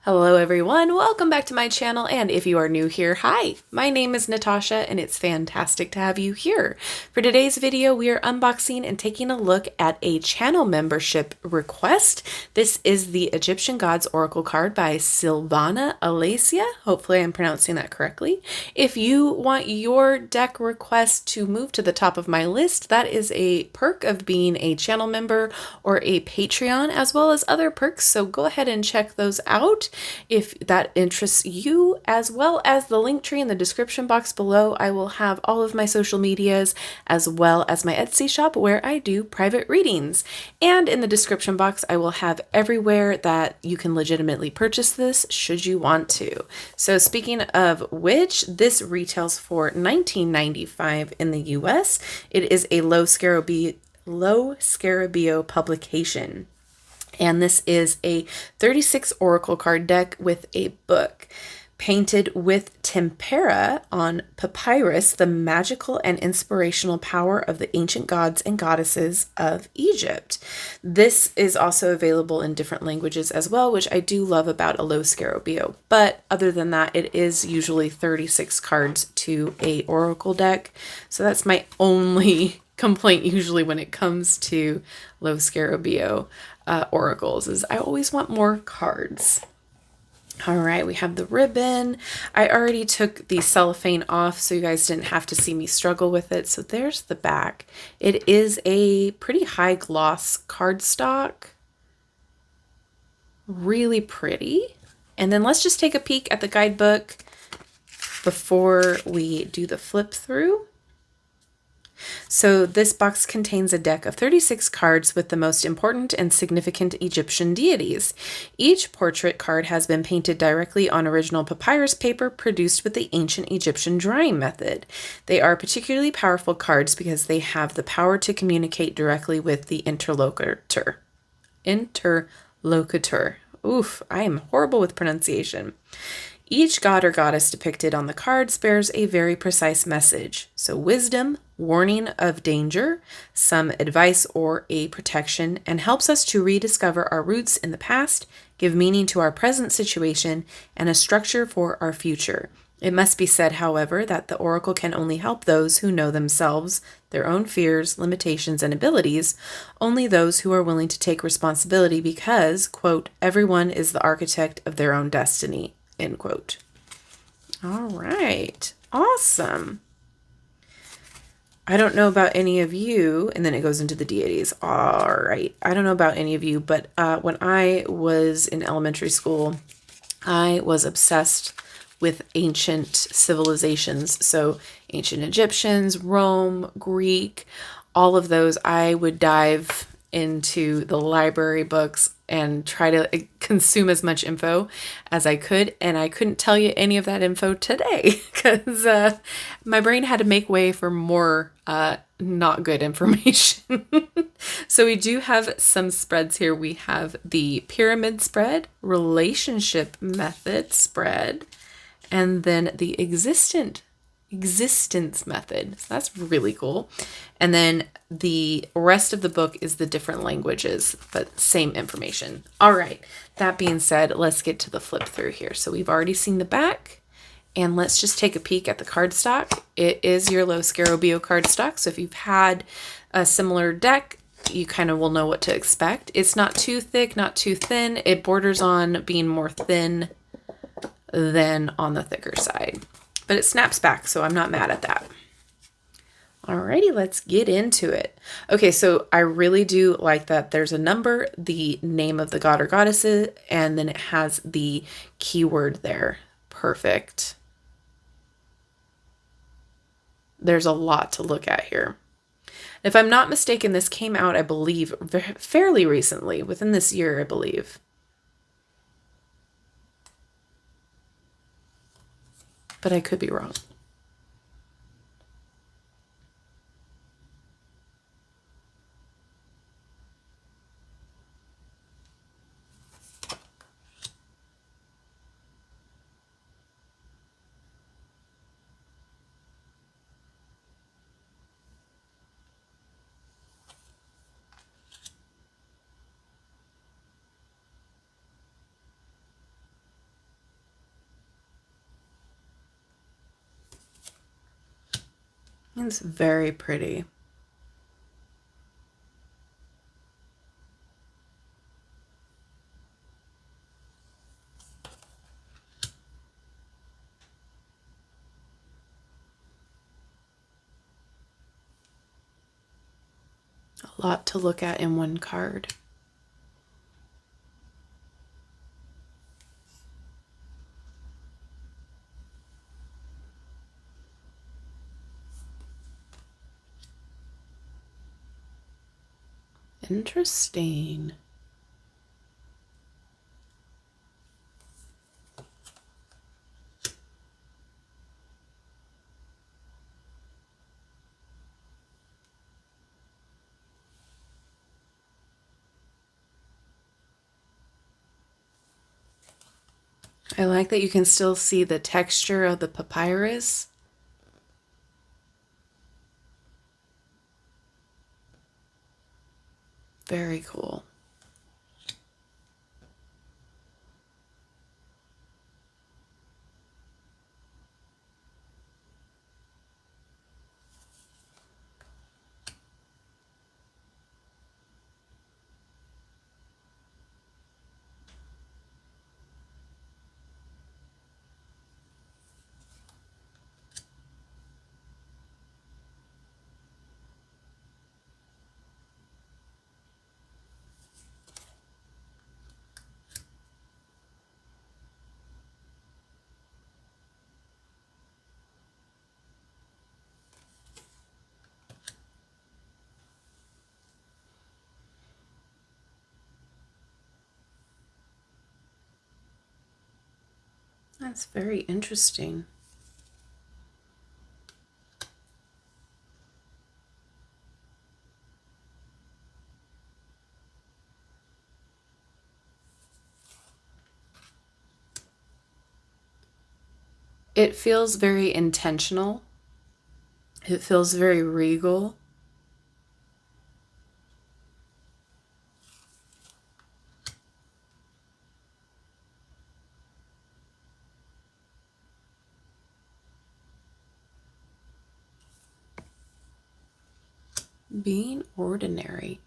Hello everyone, welcome back to my channel, and if you are new here, hi! My name is Natasha and it's fantastic to have you here. For today's video, we are unboxing and taking a look at a channel membership request. This is the Egyptian Gods Oracle card by Silvana Alacia. Hopefully I'm pronouncing that correctly. If you want your deck request to move to the top of my list, that is a perk of being a channel member or a Patreon, as well as other perks, so go ahead and check those out if that interests you, as well as the link tree in the description box below. I will have all of my social medias as well as my Etsy shop where I do private readings. And in the description box, I will have everywhere that you can legitimately purchase this should you want to. So speaking of which, this retails for $19.95 in the US. It is a low Scarabeo publication. And this is a 36 Oracle card deck with a book painted with tempera on papyrus, the magical and inspirational power of the ancient gods and goddesses of Egypt. This is also available in different languages as well, which I do love about a low Scarabeo. But other than that, it is usually 36 cards to a Oracle deck. So that's my only complaint usually when it comes to low Scarabeo oracles, is I always want more cards. All right, we have the ribbon. I already took the cellophane off so you guys didn't have to see me struggle with it. So there's the back. It is a pretty high gloss cardstock. Really pretty. And then let's just take a peek at the guidebook before we do the flip through. So this box contains a deck of 36 cards with the most important and significant Egyptian deities. Each portrait card has been painted directly on original papyrus paper produced with the ancient Egyptian drying method. They are particularly powerful cards because they have the power to communicate directly with the interlocutor. Oof, I am horrible with pronunciation. Each god or goddess depicted on the cards bears a very precise message. So wisdom, warning of danger, some advice or a protection, and helps us to rediscover our roots in the past, give meaning to our present situation, and a structure for our future. It must be said, however, that the oracle can only help those who know themselves, their own fears, limitations, and abilities, only those who are willing to take responsibility because, quote, everyone is the architect of their own destiny. End quote. All right. Awesome. I don't know about any of you, and then it goes into the deities. All right. I don't know about any of you, but when I was in elementary school, I was obsessed with ancient civilizations. So ancient Egyptians, Rome, Greek, all of those. I would dive into the library books and try to consume as much info as I could. And I couldn't tell you any of that info today because my brain had to make way for more not good information. So we do have some spreads here. We have the pyramid spread, relationship method spread, and then the existence method. So that's really cool. And then the rest of the book is the different languages, but same information. All right. That being said, let's get to the flip through here. So we've already seen the back, and let's just take a peek at the cardstock. It is your low Scarabeo cardstock. So if you've had a similar deck, you kind of will know what to expect. It's not too thick, not too thin. It borders on being more thin than on the thicker side, but it snaps back, so I'm not mad at that. Alrighty, let's get into it. Okay, so I really do like that there's a number, the name of the god or goddesses, and then it has the keyword there. Perfect. There's a lot to look at here. If I'm not mistaken, this came out, I believe, fairly recently, within this year, I believe. But I could be wrong. It's very pretty. A lot to look at in one card. Interesting. I like that you can still see the texture of the papyrus. Very cool. That's very interesting. It feels very intentional. It feels very regal. Being ordinary.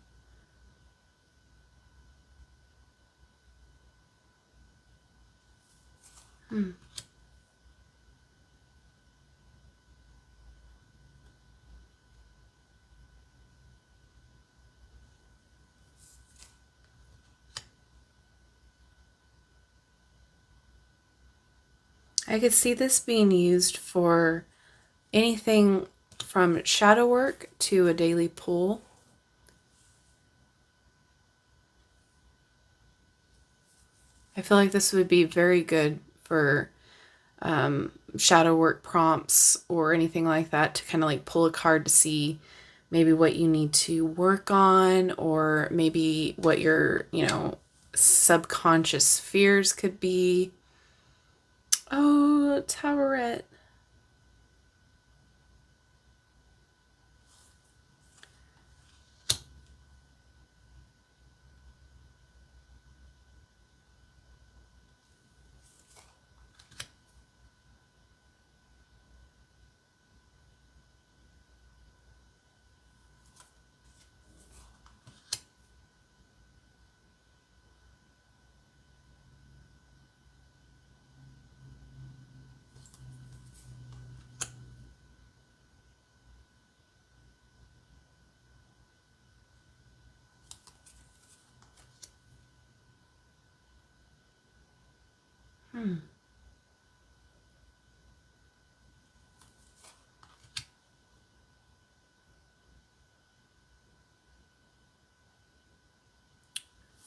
I could see this being used for anything from shadow work to a daily pull. I feel like this would be very good for shadow work prompts or anything like that, to kind of like pull a card to see maybe what you need to work on, or maybe what your, subconscious fears could be. Oh, Towerette.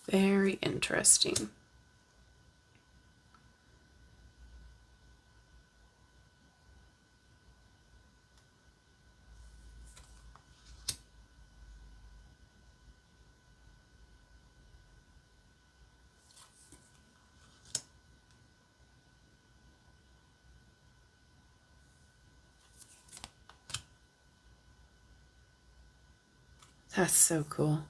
Very interesting. That's so cool.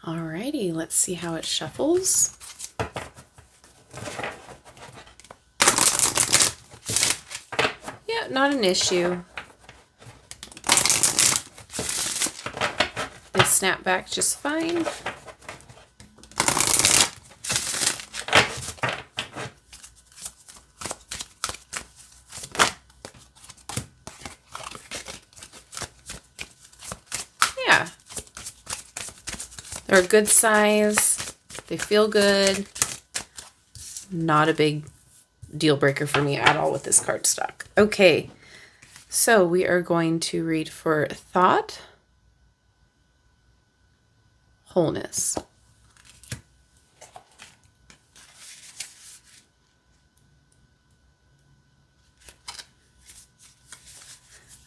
Alrighty, let's see how it shuffles. Yeah, not an issue. They snap back just fine. Yeah. They're a good size. They feel good. Not a big deal breaker for me at all with this cardstock. Okay, so we are going to read for thought, wholeness.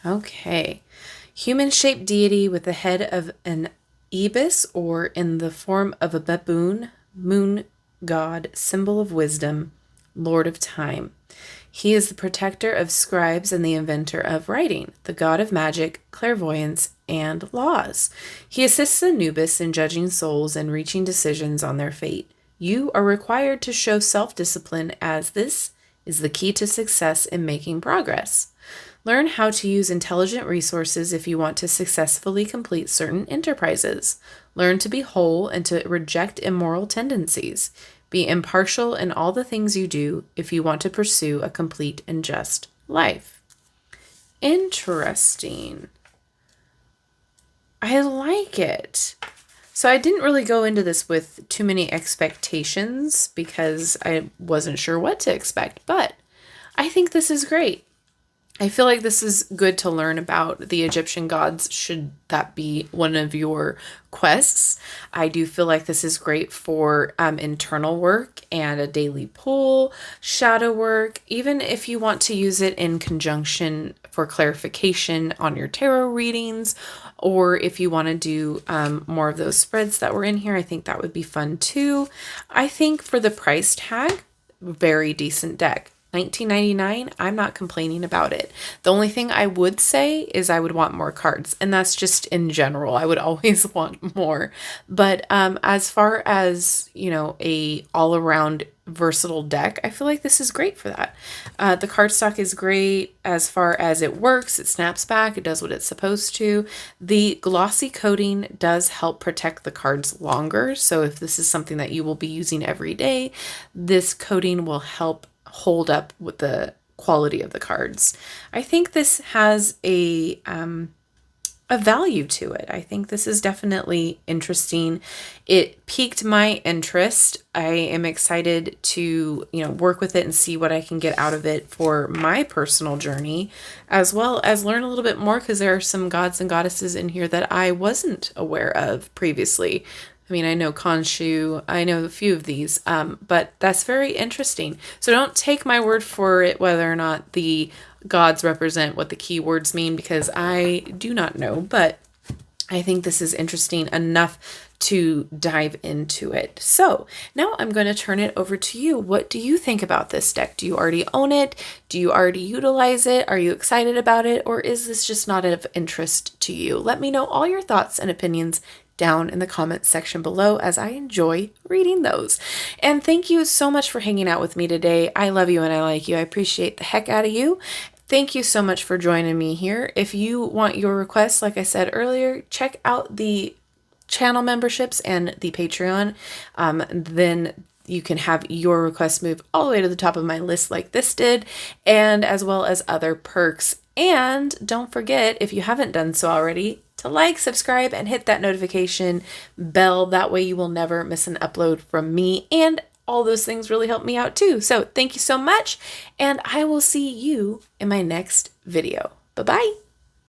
Okay, human-shaped deity with the head of an ibis or in the form of a baboon, moon god, symbol of wisdom, lord of time. He is the protector of scribes and the inventor of writing, the god of magic, clairvoyance, and laws. He assists Anubis in judging souls and reaching decisions on their fate. You are required to show self-discipline, as this is the key to success in making progress. Learn how to use intelligent resources if you want to successfully complete certain enterprises. Learn to be whole and to reject immoral tendencies. Be impartial in all the things you do if you want to pursue a complete and just life. Interesting. I like it. So I didn't really go into this with too many expectations because I wasn't sure what to expect, but I think this is great. I feel like this is good to learn about the Egyptian gods, should that be one of your quests. I do feel like this is great for internal work and a daily pull, shadow work, even if you want to use it in conjunction for clarification on your tarot readings, or if you want to do more of those spreads that were in here, I think that would be fun too. I think for the price tag, very decent deck. $19.99, I'm not complaining about it. The only thing I would say is I would want more cards, and that's just in general. I would always want more. But as far as, you know, a all-around versatile deck, I feel like this is great for that. The cardstock is great as far as it works. It snaps back. It does what it's supposed to. The glossy coating does help protect the cards longer. So if this is something that you will be using every day, this coating will help hold up with the quality of the cards. I think this has a value to it. I think this is definitely interesting. It piqued my interest. I am excited to, you know, work with it and see what I can get out of it for my personal journey, as well as learn a little bit more, because there are some gods and goddesses in here that I wasn't aware of previously. I mean, I know Khonshu, I know a few of these, but that's very interesting. So don't take my word for it whether or not the gods represent what the keywords mean, because I do not know, but I think this is interesting enough to dive into it. So now I'm going to turn it over to you. What do you think about this deck? Do you already own it? Do you already utilize it? Are you excited about it? Or is this just not of interest to you? Let me know all your thoughts and opinions down in the comments section below, as I enjoy reading those. And thank you so much for hanging out with me today. I love you and I like you. I appreciate the heck out of you. Thank you so much for joining me here. If you want your requests, like I said earlier, check out the channel memberships and the Patreon. Then you can have your requests move all the way to the top of my list like this did, and as well as other perks. And don't forget, if you haven't done so already, to like, subscribe, and hit that notification bell. That way you will never miss an upload from me, and all those things really help me out too. So thank you so much, and I will see you in my next video. Bye-bye.